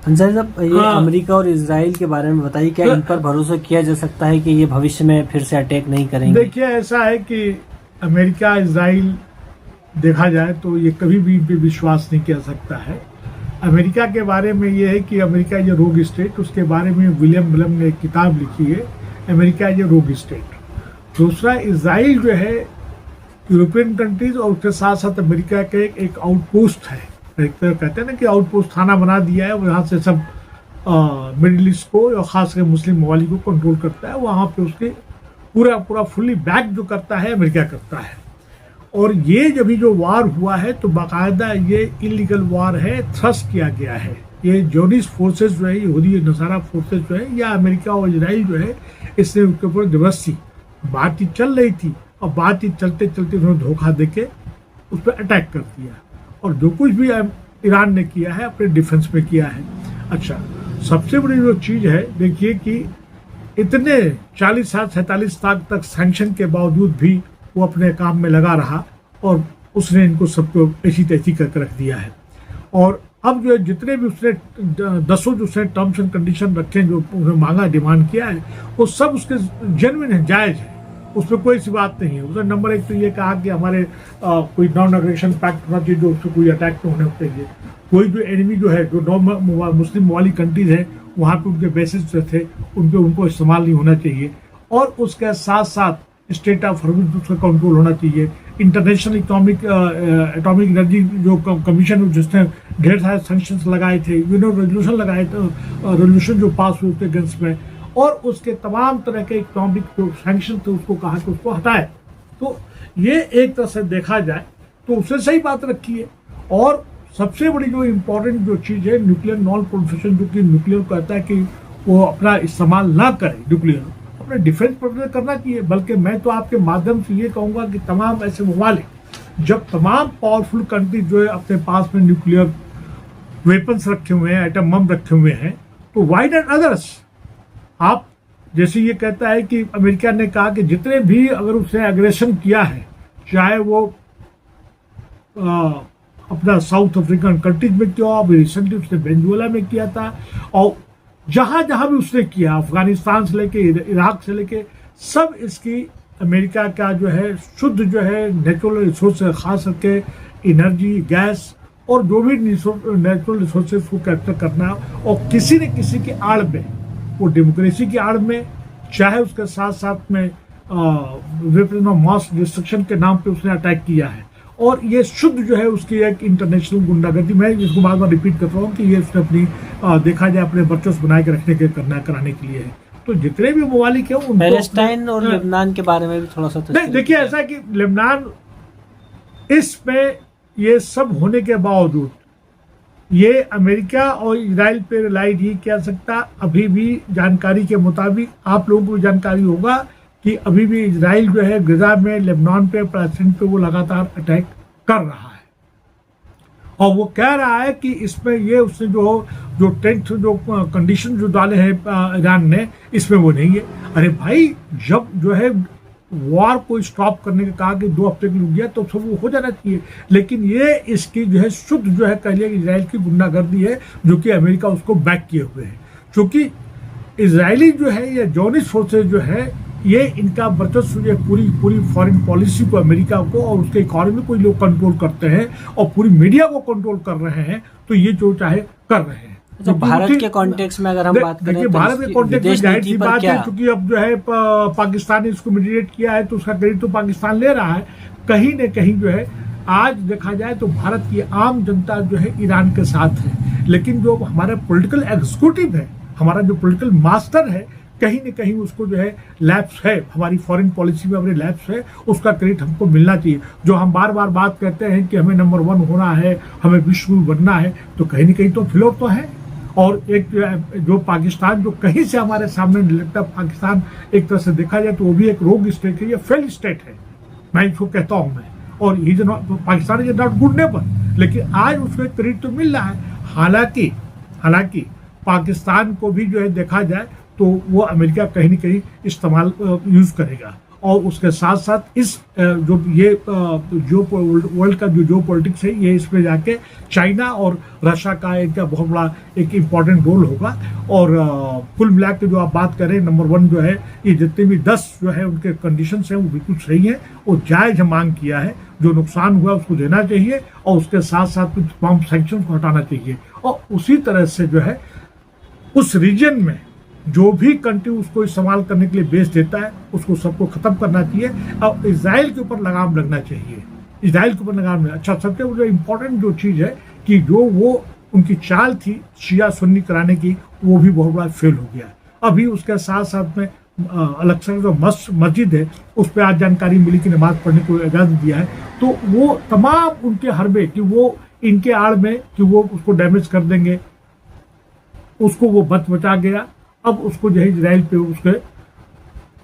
अंसारी साहब, ये अमेरिका और इजराइल के बारे में बताइए, क्या इन पर भरोसा किया जा सकता है कि ये भविष्य में फिर से अटैक नहीं करेंगे? देखिए, ऐसा है कि अमेरिका इजराइल देखा जाए तो ये कभी भी इन पे विश्वास नहीं किया सकता है। अमेरिका के बारे में ये है कि अमेरिका ये रोग स्टेट, उसके बारे में विलियम ब्लम ने एक किताब लिखी है, अमेरिका ये रोग स्टेट। दूसरा, इजराइल जो है यूरोपियन कंट्रीज और उसके साथ साथ अमेरिका के एक आउटपोस्ट है। एक तरह कहते हैं ना कि आउटपोस्ट थाना बना दिया है, वहाँ से सब मिडिल ईस्ट को और खासकर मुस्लिम ममालिक को कंट्रोल करता है। वहाँ पे उसके पूरा फुल्ली बैक जो करता है अमेरिका करता है। और ये जब भी जो वार हुआ है तो बाकायदा ये इलीगल वार है, थ्रस्ट किया गया है। ये जोनिस फोर्सेस जो है, यहूदी नसारा फोर्सेस जो है, या अमेरिका और इजराइल जो है, इसने उसके ऊपर जबरदस्ती बातचीत चल रही थी और बातचीत चलते चलते उन्होंने धोखा देके उस पर अटैक कर दिया। और जो कुछ भी ईरान ने किया है अपने डिफेंस में किया है। अच्छा, सबसे बड़ी जो चीज़ है, देखिए कि इतने 40 साल 47 लाख तक सैंक्शन के बावजूद भी वो अपने काम में लगा रहा और उसने इनको सबको ऐसी तैसी करके रख दिया है। और अब जो जितने भी उसने 10 जो उसने टर्म्स एंड कंडीशन रखे, जो उसने मांगा, डिमांड किया है, वो सब उसके जेन्युइन है, जायज़ है, उसमें कोई सी बात नहीं है। उसने नंबर 1 तो ये कहा कि हमारे कोई नॉन एग्रेशन पैक्ट होना चाहिए, जो उसको कोई अटैक तो होने चाहिए। कोई जो एनिमी जो है, जो नॉन मुस्लिम वाली कंट्रीज है, वहाँ पे उनके बेसिस जो थे उन पे उनको इस्तेमाल नहीं होना चाहिए। और उसके साथ साथ स्टेट ऑफ हॉर्मुज़ उसका कंट्रोल होना चाहिए। इंटरनेशनल एटॉमिक एनर्जी जो कमीशन, जिसने ढेर सारे सैंक्शंस लगाए थे, रेजोल्यूशन लगाए थे, रेजोल्यूशन जो पास हुए थे अगेंस्ट में, और उसके तमाम तरह के इकोनॉमिक जो सैंक्शन थे उसको कहा कि उसको हटाए। तो ये एक तरह से देखा जाए तो उससे सही बात रखी है। और सबसे बड़ी जो इम्पोर्टेंट जो चीज़ है, न्यूक्लियर नॉन प्रोलिफरेशन, जो कि न्यूक्लियर कहता है कि वो अपना इस्तेमाल ना करे, न्यूक्लियर अपने डिफेंस पर करना चाहिए। बल्कि मैं तो आपके माध्यम से ये कहूँगा कि तमाम ऐसे ममालिक, जब तमाम पावरफुल कंट्री जो है अपने पास में न्यूक्लियर वेपन्स रखे हुए हैं, एटम बम रखे हुए हैं, तो वाई नॉट अदर्स? आप जैसे ये कहता है कि अमेरिका ने कहा कि जितने भी अगर उसने एग्रेशन किया है, चाहे वो अपना साउथ अफ्रीकन कंट्रीज में किया, अभी रिसेंटली उसने वेनेजुएला में किया था, और जहां जहां भी उसने किया, अफगानिस्तान से लेके इराक से लेके, सब इसकी अमेरिका का जो है शुद्ध जो है नेचुरल रिसोर्स, खास करके एनर्जी, गैस और जो भी नेचुरल रिसोर्सेज को कैप्चर करना, और किसी न किसी की आड़ में, वो डेमोक्रेसी की आड़ में, चाहे उसके साथ साथ में वेपन ऑफ मास डिस्ट्रक्शन के नाम पे उसने अटैक किया है। और ये शुद्ध जो है उसकी एक इंटरनेशनल गुंडागर्दी, मैं इसको बार बार रिपीट कर रहा हूँ कि ये उसने अपनी देखा जाए अपने वर्चस्व बनाए के रखने के कराने के लिए है। तो जितने भी ममालिक है, पैलेस्टाइन और लेबनान के बारे में भी थोड़ा सा देखिए, ऐसा है कि लेबनान, इसमें ये सब होने के बावजूद ये अमेरिका और इजराइल पे रिलाई नहीं किया सकता। अभी भी जानकारी के मुताबिक, आप लोगों को जानकारी होगा कि अभी भी इजराइल जो है गजा में, लेबनान पे, पैलेस्टाइन पे वो लगातार अटैक कर रहा है। और वो कह रहा है कि इसमें ये उसने जो 10th जो कंडीशन जो डाले हैं ईरान ने, इसमें वो नहीं है। अरे भाई, जब जो है वार को स्टॉप करने का कहा कि 2 हफ्ते की रुक गया, तो सब वो हो जाना चाहिए। लेकिन ये इसकी जो है शुद्ध जो है कह लिया इजराइल की गुंडागर्दी है, जो कि अमेरिका उसको बैक किए हुए है। क्योंकि इजरायली जो है, या जॉनिस फोर्सेज जो है, ये इनका वर्चस्व जो पूरी फॉरेन पॉलिसी को, अमेरिका को और उसके इकोनॉमी को लोग कंट्रोल करते हैं और पूरी मीडिया को कंट्रोल कर रहे हैं। तो ये जो चाहे कर रहे हैं। तो भारत के कॉन्टेक्स्ट में अगर हम बात करें तो भारत के कॉन्टेक्स्ट में जाहिर सी बात है, क्योंकि अब जो है पाकिस्तान ने इसको मीडिएट किया है, तो उसका क्रेडिट तो पाकिस्तान ले रहा है। कहीं न कहीं जो है आज देखा जाए तो भारत की आम जनता जो है ईरान के साथ है। लेकिन जो हमारा पॉलिटिकल एग्जीक्यूटिव है, हमारा जो पॉलिटिकल मास्टर है, कहीं न कहीं उसको जो है लैप्स है, हमारी फॉरेन पॉलिसी में हमारे लैप्स है, उसका क्रेडिट हमको मिलना चाहिए। जो हम बार बार बात करते हैं कि हमें नंबर 1 होना है, हमें विश्व गुरु बनना है, तो कहीं न कहीं तो फ्लोर तो है। और एक जो पाकिस्तान जो कहीं से हमारे सामने नहीं लगता, पाकिस्तान एक तरह से देखा जाए तो वो भी एक रोग स्टेट है, या फेल स्टेट है, मैं इसको कहता हूँ मैं। और ये जो Pakistan is not good neighbour, लेकिन आज उसको क्रेडिट तो मिल रहा है। हालांकि पाकिस्तान को भी जो है देखा जाए तो वो अमेरिका कहीं न कहीं इस्तेमाल यूज करेगा। और उसके साथ साथ इस जो वर्ल्ड का जो पॉलिटिक्स है ये इसमें जाके चाइना और रशिया का एक बहुत बड़ा एक इम्पॉर्टेंट रोल होगा। और कुल मिला के जो आप बात करें, नंबर 1 जो है, ये जितने भी 10 जो है उनके कंडीशंस हैं वो बिल्कुल सही है, वो जायज मांग किया है, जो नुकसान हुआ उसको देना चाहिए और उसके साथ साथ तमाम सैंक्शन को हटाना चाहिए। और उसी तरह से जो है उस रीजन में जो भी कंट्री उसको इस्तेमाल करने के लिए बेस देता है उसको सबको खत्म करना चाहिए और इजराइल के ऊपर लगाम लगना चाहिए। इजराइल के ऊपर लगाम लगना। अच्छा, सबसे जो इम्पोर्टेंट जो चीज़ है कि जो वो उनकी चाल थी शिया सुन्नी कराने की, वो भी बहुत बड़ा फेल हो गया। अभी उसके साथ साथ में अलग जो मस्जिद है उस पर आज जानकारी मिली कि नमाज पढ़ने को इजाज़त दिया है, तो वो तमाम उनके हरबे कि वो इनके आड़ में कि वो उसको डैमेज कर देंगे, उसको वो बचा गया। अब उसको जो है इजराइल पे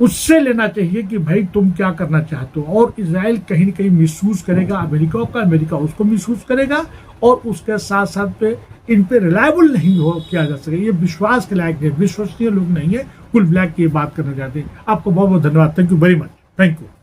उससे लेना चाहिए कि भाई तुम क्या करना चाहते हो, और इजराइल कहीं न कहीं मिसयूज करेगा अमेरिका का, अमेरिका उसको मिसयूज करेगा, और उसके साथ साथ पे इन पे रिलायबल नहीं हो किया जा सके। ये विश्वास के लायक नहीं, विश्वसनीय लोग नहीं है। कुल मिला के ये बात करना चाहते हैं। आपको बहुत बहुत धन्यवाद। Thank you very much. Thank you.